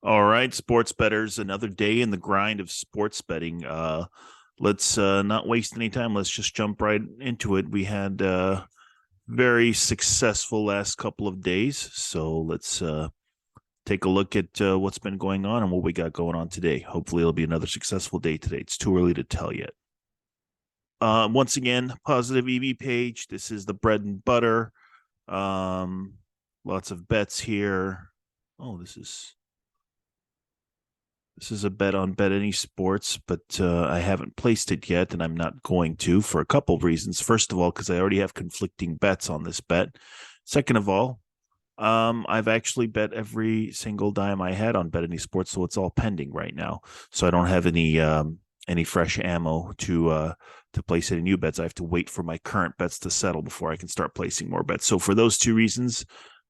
All right, sports betters, another day in the grind of sports betting. Let's not waste any time. Let's just jump right into it. We had very successful last couple of days, so let's take a look at what's been going on and what we got going on today. Hopefully, it'll be another successful day today. It's too early to tell yet. Once again, positive EV page. This is the bread and butter. Lots of bets here. Oh, this is a bet on Bet Any Sports, but I haven't placed it yet, and I'm not going to for a couple of reasons. First of all, because I already have conflicting bets on this bet. Second of all, I've actually bet every single dime I had on Bet Any Sports, so it's all pending right now. So I don't have any fresh ammo to place any new bets. I have to wait for my current bets to settle before I can start placing more bets. So for those two reasons,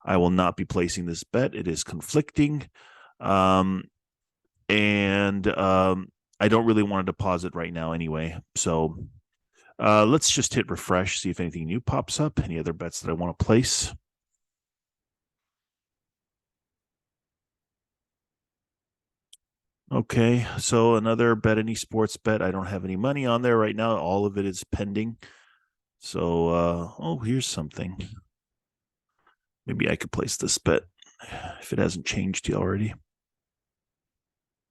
I will not be placing this bet. It is conflicting. And I don't really want to deposit right now anyway. So let's just hit refresh, see if anything new pops up, any other bets that I want to place. Okay, so another Bet Any Sports bet. I don't have any money on there right now. All of it is pending. So, oh, here's something. Maybe I could place this bet if it hasn't changed already.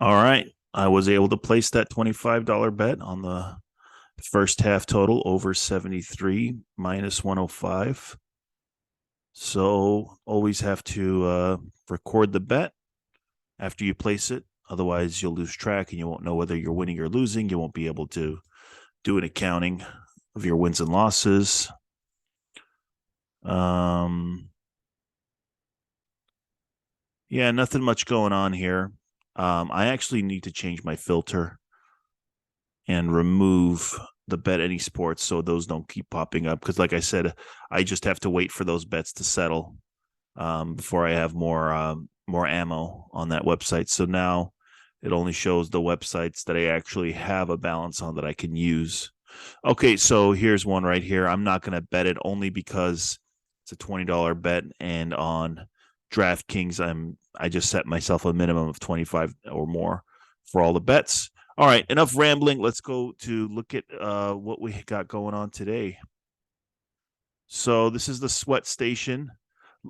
All right, I was able to place that $25 bet on the first half total over 73 minus 105. So always have to record the bet after you place it. Otherwise, you'll lose track and you won't know whether you're winning or losing. You won't be able to do an accounting of your wins and losses. Yeah, nothing much going on here. I actually need to change my filter and remove the Bet Any Sports so those don't keep popping up. Because, like I said, I just have to wait for those bets to settle before I have more ammo on that website. So now it only shows the websites that I actually have a balance on that I can use. Okay, so here's one right here. I'm not going to bet it only because it's a $20 bet, and on DraftKings, I just set myself a minimum of 25 or more for all the bets. All right, enough rambling. Let's go to look at what we got going on today. So this is the Sweat Station.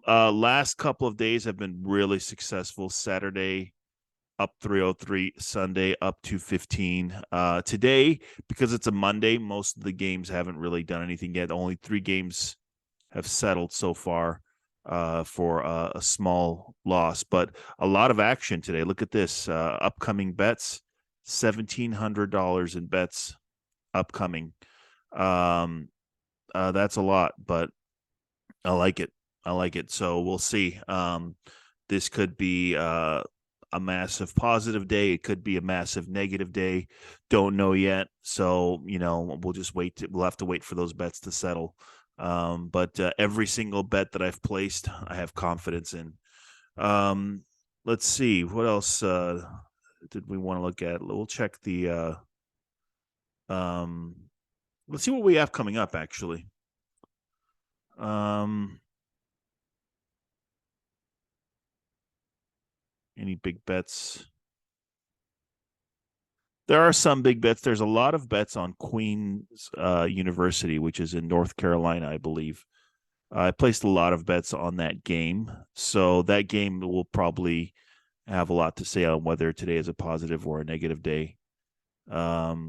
Last couple of days have been really successful. Saturday up 303, Sunday up 215. Today, because it's a Monday, most of the games haven't really done anything yet. Only 3 games have settled so far for a small loss, but a lot of action today. Look at this. Upcoming bets, $1,700 in bets upcoming. That's a lot, but I like it. I like it. So we'll see. This could be a massive positive day. It could be a massive negative day. Don't know yet. So, we'll just wait. We'll have to wait for those bets to settle. But every single bet that I've placed, I have confidence in. Let's see. What else did we want to look at? We'll check the let's see what we have coming up, actually. Any big bets? There are some big bets. There's a lot of bets on Queen's University, which is in North Carolina, I believe. I placed a lot of bets on that game. So that game will probably have a lot to say on whether today is a positive or a negative day. But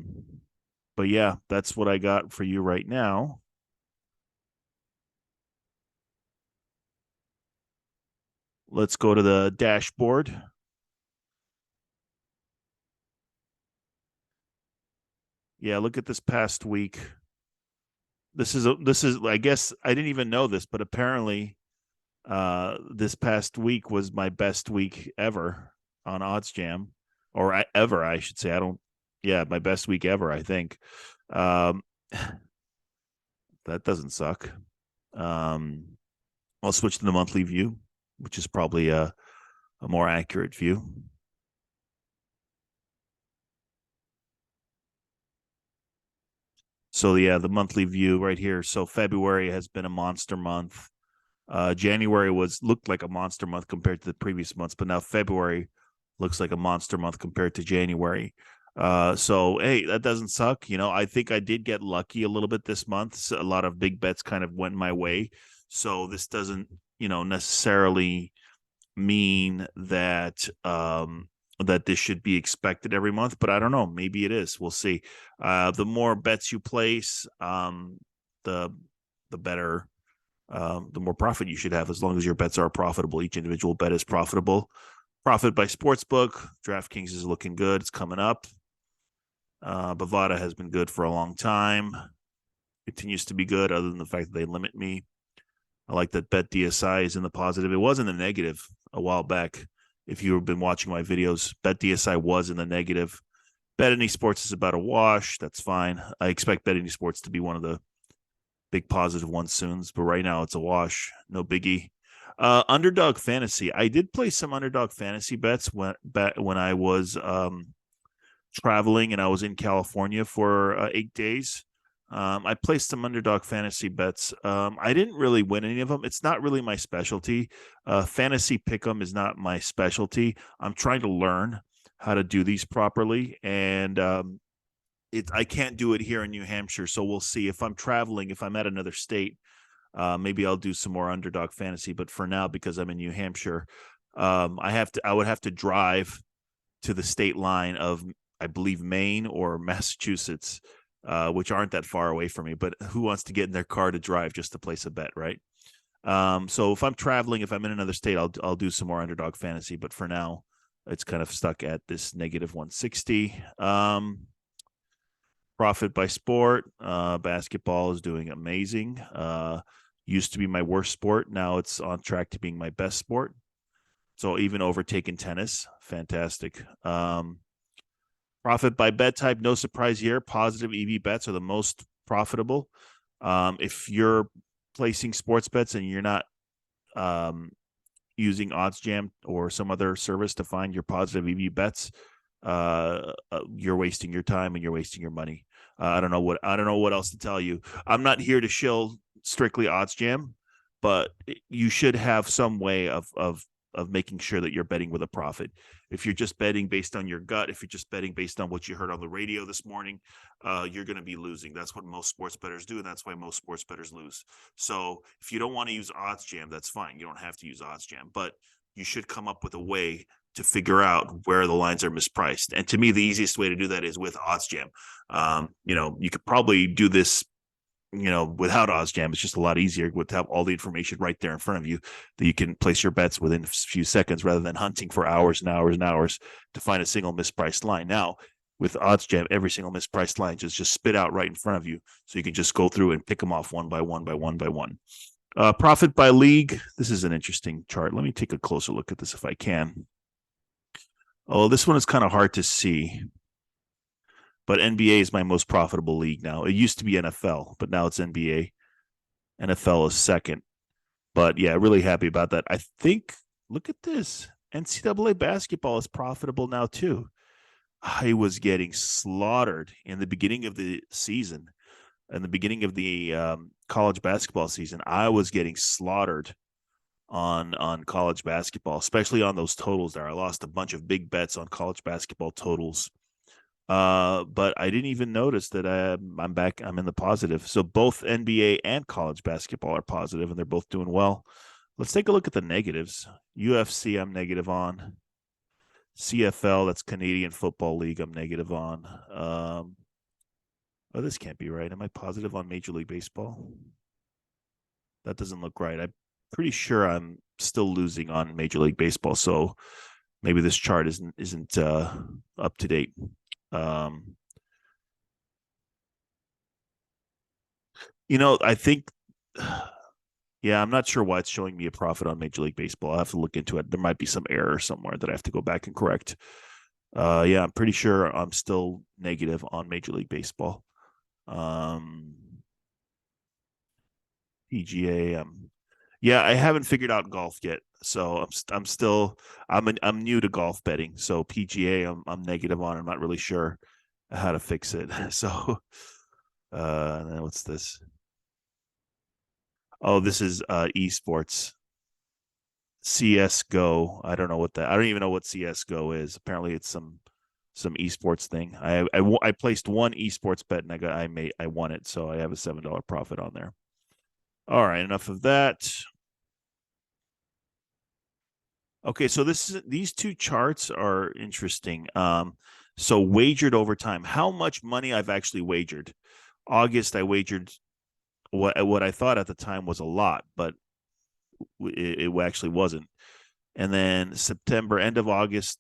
yeah, that's what I got for you right now. Let's go to the dashboard. Yeah, look at this past week. This is I guess I didn't even know this, but apparently this past week was my best week ever on OddsJam, or ever, I should say. My best week ever, I think. That doesn't suck. I'll switch to the monthly view, which is probably a more accurate view. So yeah, the monthly view right here. So February has been a monster month. January looked like a monster month compared to the previous months, but now February Looks like a monster month compared to January. So hey, that doesn't suck. I think I did get lucky a little bit this month. So a lot of big bets kind of went my way. So this doesn't, necessarily mean that this should be expected every month, but I don't know. Maybe it is. We'll see. The more bets you place, the better, the more profit you should have, as long as your bets are profitable. Each individual bet is profitable. Profit by Sportsbook. DraftKings is looking good. It's coming up. Bovada has been good for a long time. Continues to be good, other than the fact that they limit me. I like that BetDSI is in the positive. It was in the negative a while back. If you've been watching my videos, BetDSI was in the negative. Bet Any Sports is about a wash. That's fine. I expect Bet Any Sports to be one of the big positive ones soon, but right now it's a wash. No biggie. Underdog Fantasy. I did play some Underdog Fantasy bets when I was traveling and I was in California for 8 days. I placed some Underdog Fantasy bets. I didn't really win any of them. It's not really my specialty. Fantasy Pick'em is not my specialty. I'm trying to learn how to do these properly, and I can't do it here in New Hampshire. So we'll see. If I'm traveling, if I'm at another state, maybe I'll do some more Underdog Fantasy. But for now, because I'm in New Hampshire, I would have to drive to the state line of, I believe, Maine or Massachusetts, which aren't that far away from me. But who wants to get in their car to drive just to place a bet, right? So if I'm traveling, if I'm in another state, I'll do some more Underdog Fantasy. But for now, it's kind of stuck at this negative 160. Profit by sport. Basketball is doing amazing. Used to be my worst sport. Now it's on track to being my best sport. So even overtaking tennis. Fantastic. Profit by bet type. No surprise here. Positive EV bets are the most profitable. If you're placing sports bets and you're not using OddsJam or some other service to find your positive EV bets, you're wasting your time and you're wasting your money. I don't know what else to tell you. I'm not here to shill strictly OddsJam, but you should have some way of making sure that you're betting with a profit. If you're just betting based on your gut, if you're just betting based on what you heard on the radio this morning, you're going to be losing. That's what most sports bettors do, and that's why most sports bettors lose. So if you don't want to use OddsJam, that's fine. You don't have to use OddsJam, but you should come up with a way to figure out where the lines are mispriced. And to me, the easiest way to do that is with OddsJam. You could probably do this, without OddsJam. It's just a lot easier to have all the information right there in front of you that you can place your bets within a few seconds rather than hunting for hours and hours and hours to find a single mispriced line. Now, with OddsJam, every single mispriced line just spit out right in front of you. So you can just go through and pick them off one by one by one by one. Profit by league. This is an interesting chart. Let me take a closer look at this if I can. Oh, this one is kind of hard to see. But NBA is my most profitable league now. It used to be NFL, but now it's NBA. NFL is second. But yeah, really happy about that. I think, look at this. NCAA basketball is profitable now too. I was getting slaughtered in the beginning of the season. In the beginning of the college basketball season, I was getting slaughtered on college basketball, especially on those totals there. I lost a bunch of big bets on college basketball totals. But I didn't even notice that I'm back. I'm in the positive. So both NBA and college basketball are positive, and they're both doing well. Let's take a look at the negatives. UFC, I'm negative on. CFL, that's Canadian Football League, I'm negative on. Oh, this can't be right. Am I positive on Major League Baseball? That doesn't look right. I'm pretty sure I'm still losing on Major League Baseball, so maybe this chart isn't up to date. I think, yeah, I'm not sure why it's showing me a profit on Major League Baseball. I'll have to look into it. There might be some error somewhere that I have to go back and correct. Yeah, I'm pretty sure I'm still negative on Major League Baseball. PGA, yeah, I haven't figured out golf yet, so I'm new to golf betting. So PGA, I'm negative on. I'm not really sure how to fix it. So, then what's this? Oh, this is esports. CS:GO. I don't know what that. I don't even know what CS:GO is. Apparently, it's some esports thing. I placed one esports bet and I won it, so I have a $7 profit on there. All right, enough of that. Okay, so these two charts are interesting. So wagered over time, how much money I've actually wagered. August, I wagered what I thought at the time was a lot, but it actually wasn't. And then September, end of August,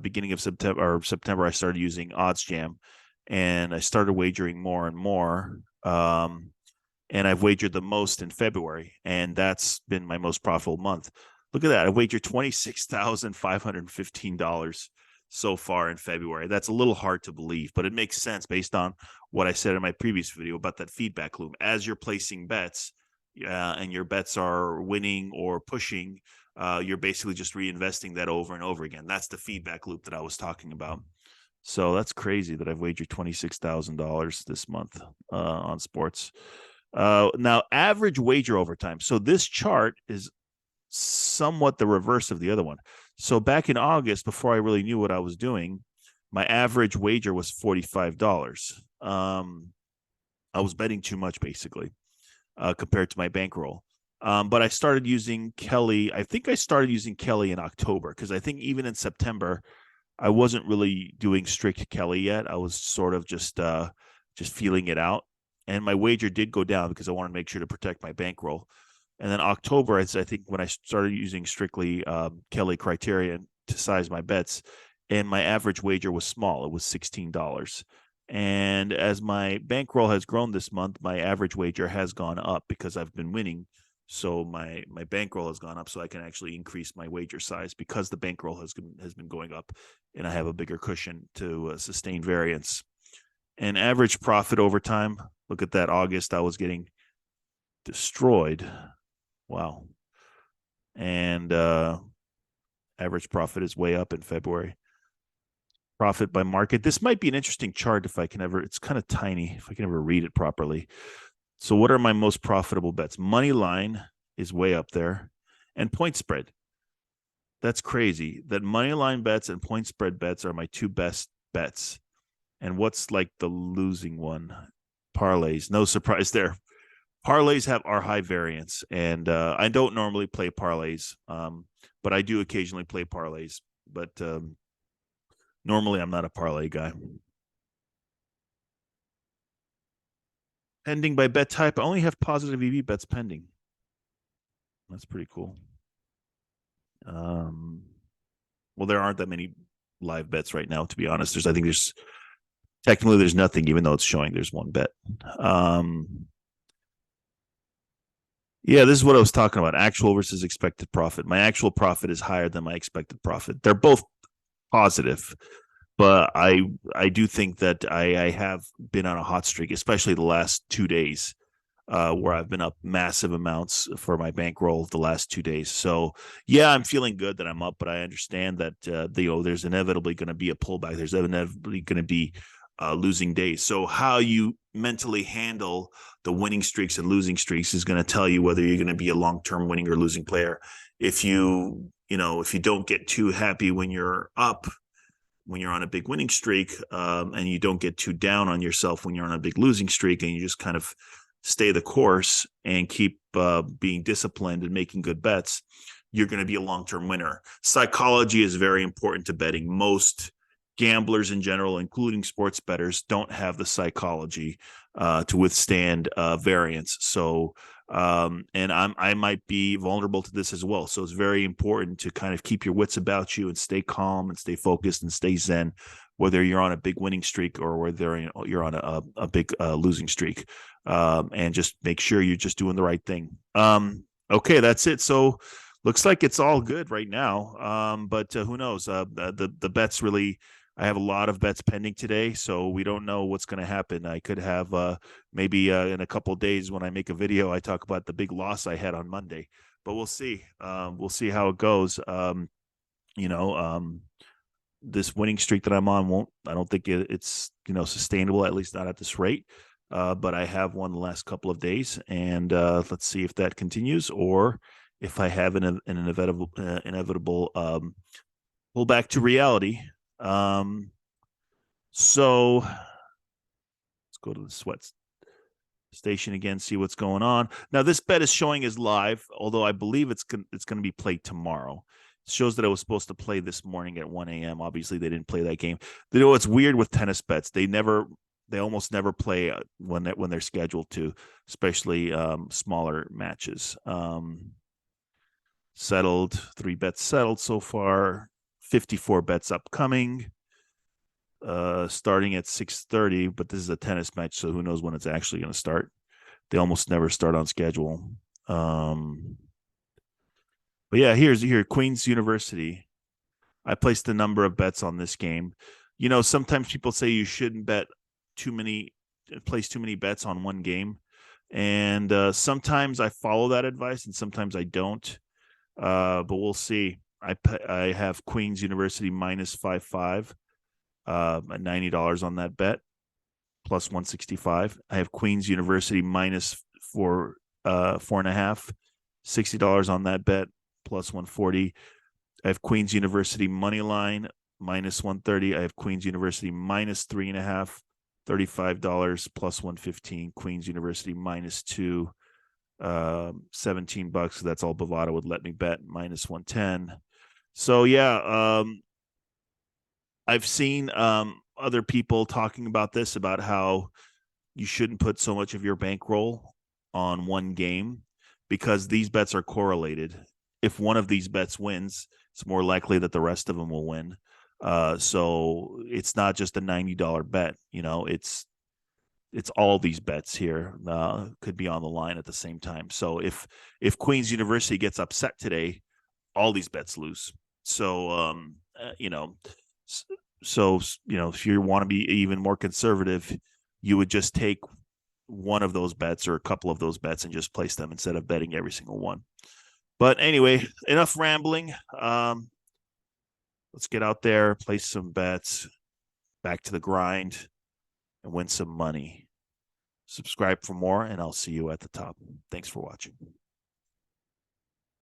beginning of September, I started using OddsJam, and I started wagering more and more. And I've wagered the most in February, and that's been my most profitable month. Look at that. I wagered $26,515 so far in February. That's a little hard to believe, but it makes sense based on what I said in my previous video about that feedback loop. As you're placing bets, and your bets are winning or pushing, you're basically just reinvesting that over and over again. That's the feedback loop that I was talking about. So that's crazy that I've wagered $26,000 this month on sports. Now, average wager over time. So this chart is somewhat the reverse of the other one. So back in August, before I really knew what I was doing, my average wager was $45. I was betting too much, basically, compared to my bankroll. But I started using Kelly. I think I started using Kelly in October, because I think even in September, I wasn't really doing strict Kelly yet. I was sort of just feeling it out. And my wager did go down because I wanted to make sure to protect my bankroll. And then October, I think when I started using strictly Kelly criterion to size my bets, and my average wager was small. It was $16. And as my bankroll has grown this month, my average wager has gone up because I've been winning. So my bankroll has gone up, so I can actually increase my wager size because the bankroll has been going up, and I have a bigger cushion to sustain variance. And average profit over time, look at that. August, I was getting destroyed. Wow. And average profit is way up in February. Profit by market. This might be an interesting chart if I can ever, it's kind of tiny, if I can ever read it properly. So what are my most profitable bets? Money line is way up there, and point spread. That's crazy that money line bets and point spread bets are my two best bets. And what's like the losing one? Parlays. No surprise there. Parlays are high variance, and I don't normally play parlays, but I do occasionally play parlays. But normally, I'm not a parlay guy. Pending by bet type, I only have positive EV bets pending. That's pretty cool. Well, there aren't that many live bets right now, to be honest. I think technically there's nothing, even though it's showing there's one bet. Yeah, this is what I was talking about. Actual versus expected profit. My actual profit is higher than my expected profit. They're both positive, but I do think that I have been on a hot streak, especially the last 2 days, where I've been up massive amounts for my bankroll the last 2 days. So yeah, I'm feeling good that I'm up, but I understand that there's inevitably going to be a pullback. There's inevitably going to be losing days. So how you mentally handle the winning streaks and losing streaks is going to tell you whether you're going to be a long-term winning or losing player. If you don't get too happy when you're up, when you're on a big winning streak, and you don't get too down on yourself when you're on a big losing streak, and you just kind of stay the course and keep being disciplined and making good bets, you're going to be a long-term winner. Psychology is very important to betting. Most gamblers in general, including sports bettors, don't have the psychology to withstand variance. So, and I might be vulnerable to this as well. So it's very important to kind of keep your wits about you and stay calm and stay focused and stay zen, whether you're on a big winning streak or whether you're on a big losing streak, and just make sure you're just doing the right thing. Okay, that's it. So looks like it's all good right now. But who knows? The bets really, I have a lot of bets pending today, so we don't know what's going to happen. I could have maybe in a couple of days when I make a video, I talk about the big loss I had on Monday, but we'll see. We'll see how it goes. This winning streak that I'm on I don't think it's sustainable, at least not at this rate. But I have won the last couple of days, and let's see if that continues or if I have an inevitable pull back to reality. So let's go to the sweat station again, see what's going on. Now this bet is showing as live, although I believe it's going to be played tomorrow. It shows that I was supposed to play this morning at 1 a.m. Obviously, they didn't play that game. You know what's weird with tennis bets? They almost never play when they're scheduled to, especially smaller matches. Settled, 3 bets settled so far, 54 bets upcoming. Starting at 6:30, but this is a tennis match, so who knows when it's actually going to start. They almost never start on schedule. But yeah, here Queen's University. I placed a number of bets on this game. You know, sometimes people say you shouldn't place too many bets on one game, and sometimes I follow that advice, and sometimes I don't. But we'll see. I have Queen's University minus 5.5. At $90 on that bet, plus 165. I have Queen's University minus 4.5, $60 on that bet, plus 140. I have Queen's University money line minus 130. I have Queen's University minus 3.5, $35 plus 115. Queen's University minus 2, $17. That's all Bovada would let me bet, minus 110. So yeah, I've seen other people talking about this, about how you shouldn't put so much of your bankroll on one game because these bets are correlated. If one of these bets wins, it's more likely that the rest of them will win. So it's not just a $90 bet. You know, it's all these bets here could be on the line at the same time. So if Queen's University gets upset today, all these bets lose. So you know. So, you know, if you want to be even more conservative, you would just take one of those bets or a couple of those bets and just place them instead of betting every single one. But anyway, enough rambling. Let's get out there, place some bets, back to the grind, and win some money. Subscribe for more, and I'll see you at the top. Thanks for watching.